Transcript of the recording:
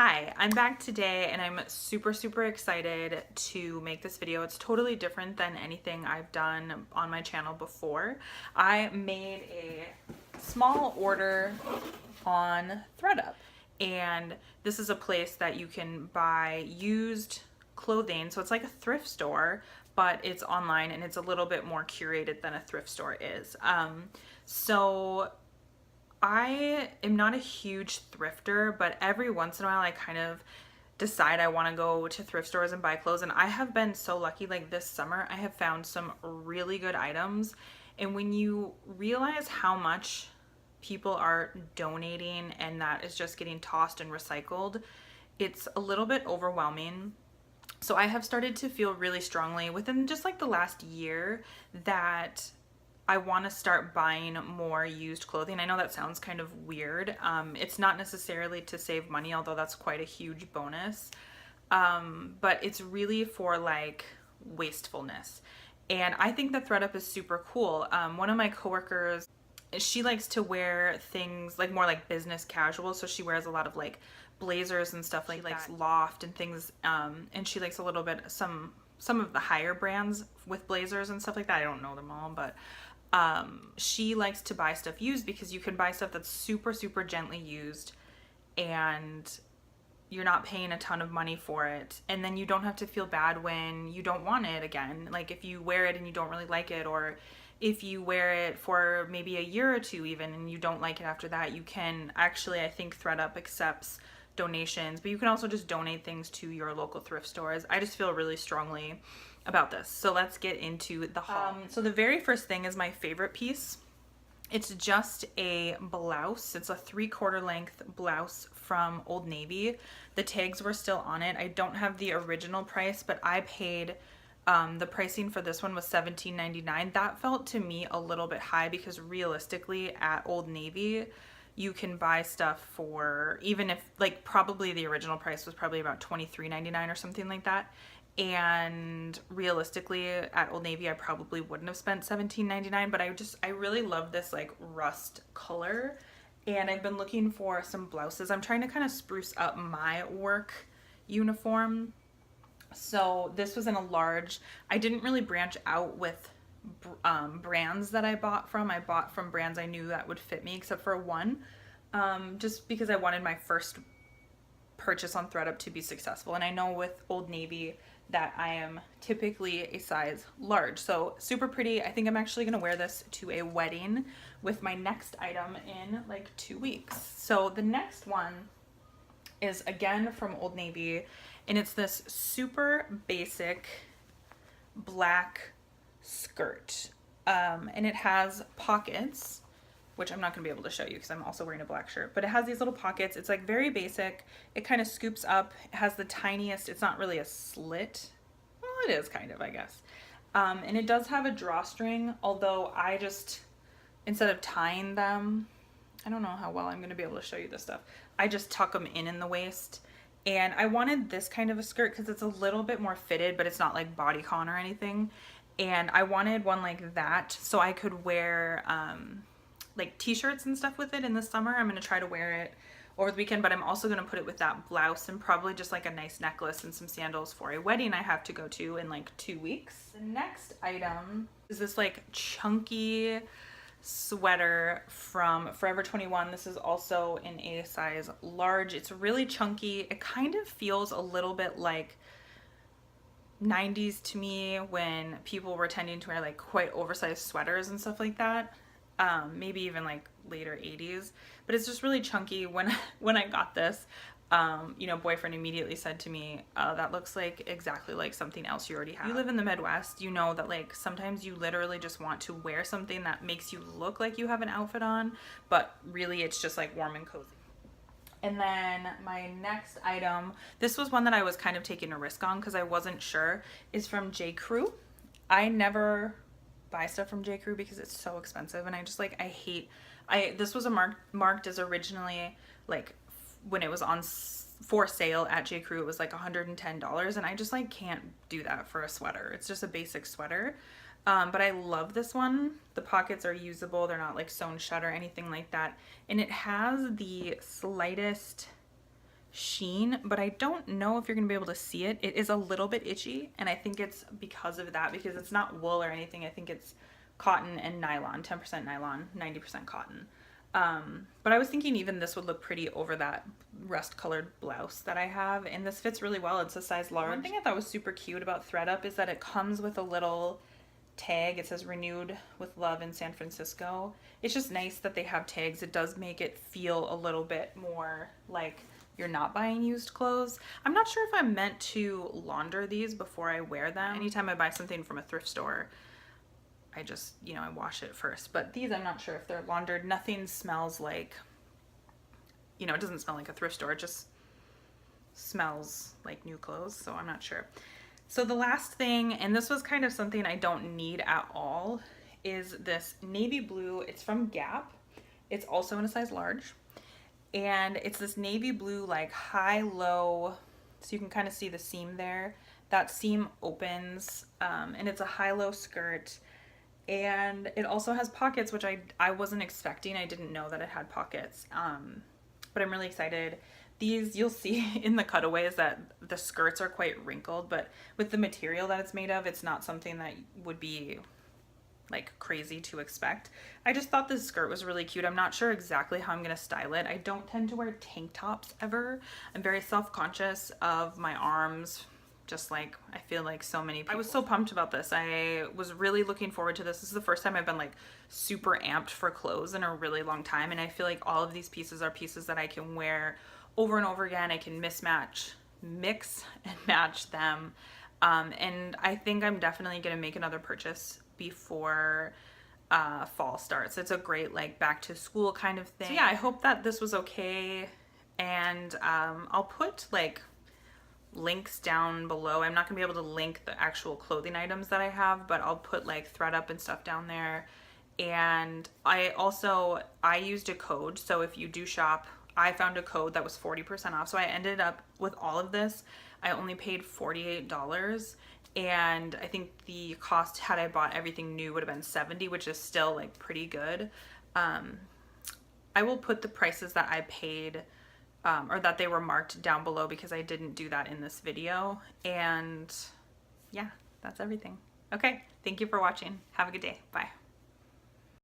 Hi, I'm back today and I'm super excited to make this video. It's totally different than anything I've done on my channel before. I made a small order on ThredUp, and this is a place that you can buy used clothing. So it's like a thrift store, but it's online and it's a little bit more curated than a thrift store is. So I am not a huge thrifter, but every once in a while I kind of decide I want to go to thrift stores and buy clothes. And I have been so lucky, like this summer, I have found some really good items. And when you realize how much people are donating and that is just getting tossed and recycled, it's a little bit overwhelming. So I have started to feel really strongly within just like the last year that I want to start buying more used clothing. I know that sounds kind of weird. It's not necessarily to save money, although that's quite a huge bonus. But it's really for like wastefulness. And I think that ThredUp is super cool. One of my coworkers, she likes to wear things like more like business casual. So she wears a lot of like blazers and stuff like that. Loft and things. And she likes a little bit some of the higher brands with blazers and stuff like that. I don't know them all, but she likes to buy stuff used because you can buy stuff that's super gently used and you're not paying a ton of money for it, and then you don't have to feel bad when you don't want it again. Like if you wear it and you don't really like it, or if you wear it for maybe a year or two even and you don't like it after that, you can actually, I think ThredUp accepts donations, but you can also just donate things to your local thrift stores. I just feel really strongly about this. So let's get into the haul. So the very first thing is my favorite piece. It's just a blouse. It's a 3/4 length blouse from Old Navy. The tags were still on it. I don't have the original price, but I paid the pricing for this one was $17.99. That felt to me a little bit high because realistically at Old Navy you can buy stuff for, even if like probably the original price was probably about $23.99 or something like that. And realistically at Old Navy I probably wouldn't have spent $17.99, but I really love this like rust color, and I've been looking for some blouses. I'm trying to kind of spruce up my work uniform. So this was in a large. I didn't really branch out with brands that I bought from. I bought from brands I knew that would fit me except for one, just because I wanted my first purchase on ThredUp to be successful. And I know with Old Navy that I am typically a size large. So super pretty. I think I'm actually going to wear this to a wedding with my next item in like 2 weeks. So the next one is again from Old Navy, and it's this super basic black skirt. And it has pockets, which I'm not going to be able to show you because I'm also wearing a black shirt, but it has these little pockets. It's like very basic. It kind of scoops up. It has the tiniest, it's not really a slit. Well, it is kind of, I guess. And it does have a drawstring, although I just, instead of tying them, I don't know how well I'm going to be able to show you this stuff. I just tuck them in the waist. And I wanted this kind of a skirt because it's a little bit more fitted, but it's not like bodycon or anything. And I wanted one like that so I could wear like t-shirts and stuff with it in the summer. I'm going to try to wear it over the weekend, but I'm also going to put it with that blouse and probably just like a nice necklace and some sandals for a wedding I have to go to in like 2 weeks. The next item is this like chunky sweater from Forever 21. This is also in a size large. It's really chunky. It kind of feels a little bit like 90s to me when people were tending to wear like quite oversized sweaters and stuff like that. Maybe even like later 80s, but it's just really chunky. When I got this, you know, boyfriend immediately said to me, that looks like exactly like something else you already have. You live in the Midwest, you know that like sometimes you literally just want to wear something that makes you look like you have an outfit on, but really it's just like warm and cozy. And then my next item, this was one that I was kind of taking a risk on because I wasn't sure, is from J. Crew. I never buy stuff from J. Crew because it's so expensive, and I just like, this was marked as originally like when it was on for sale at J. Crew, it was like $110, and I just like can't do that for a sweater. It's just a basic sweater. But I love this one. The pockets are usable. They're not like sewn shut or anything like that. And it has the slightest sheen, but I don't know if you're gonna be able to see it. It is a little bit itchy, and I think it's because of that, because it's not wool or anything. I think it's cotton and nylon, 10% nylon, 90% cotton. But I was thinking even this would look pretty over that rust colored blouse that I have, and this fits really well. It's a size large. One thing I thought was super cute about thredUP is that it comes with a little tag. It says renewed with love in San Francisco. It's just nice that they have tags. It does make it feel a little bit more like you're not buying used clothes. I'm not sure if I'm meant to launder these before I wear them. Anytime I buy something from a thrift store, I just, you know, I wash it first. But these, I'm not sure if they're laundered. Nothing smells like, you know, it doesn't smell like a thrift store. It just smells like new clothes, so I'm not sure. So the last thing, and this was kind of something I don't need at all, is this navy blue. It's from Gap. It's also in a size large. And it's this navy blue, like high-low, so you can kind of see the seam there. That seam opens, and it's a high-low skirt. And it also has pockets, which I wasn't expecting. I didn't know that it had pockets, but I'm really excited. These, you'll see in the cutaways that the skirts are quite wrinkled, but with the material that it's made of, it's not something that would be like crazy to expect. I just thought this skirt was really cute. I'm not sure exactly how I'm gonna style it. I don't tend to wear tank tops ever. I'm very self-conscious of my arms, just like I feel like so many people. I was so pumped about this. I was really looking forward to this. This is the first time I've been like super amped for clothes in a really long time, and I feel like all of these pieces are pieces that I can wear over and over again. I can mix and match them, and I think I'm definitely gonna make another purchase before fall starts. It's a great like back to school kind of thing. So yeah, I hope that this was okay, and I'll put like links down below. I'm not gonna be able to link the actual clothing items that I have, but I'll put like thredUP and stuff down there. And I used a code, so if you do shop, I found a code that was 40% off. So I ended up with all of this, I only paid $48, and I think the cost had I bought everything new would have been $70, which is still like pretty good. I will put the prices that I paid or that they were marked down below, because I didn't do that in this video. And yeah, that's everything. Okay, thank you for watching. Have a good day. Bye.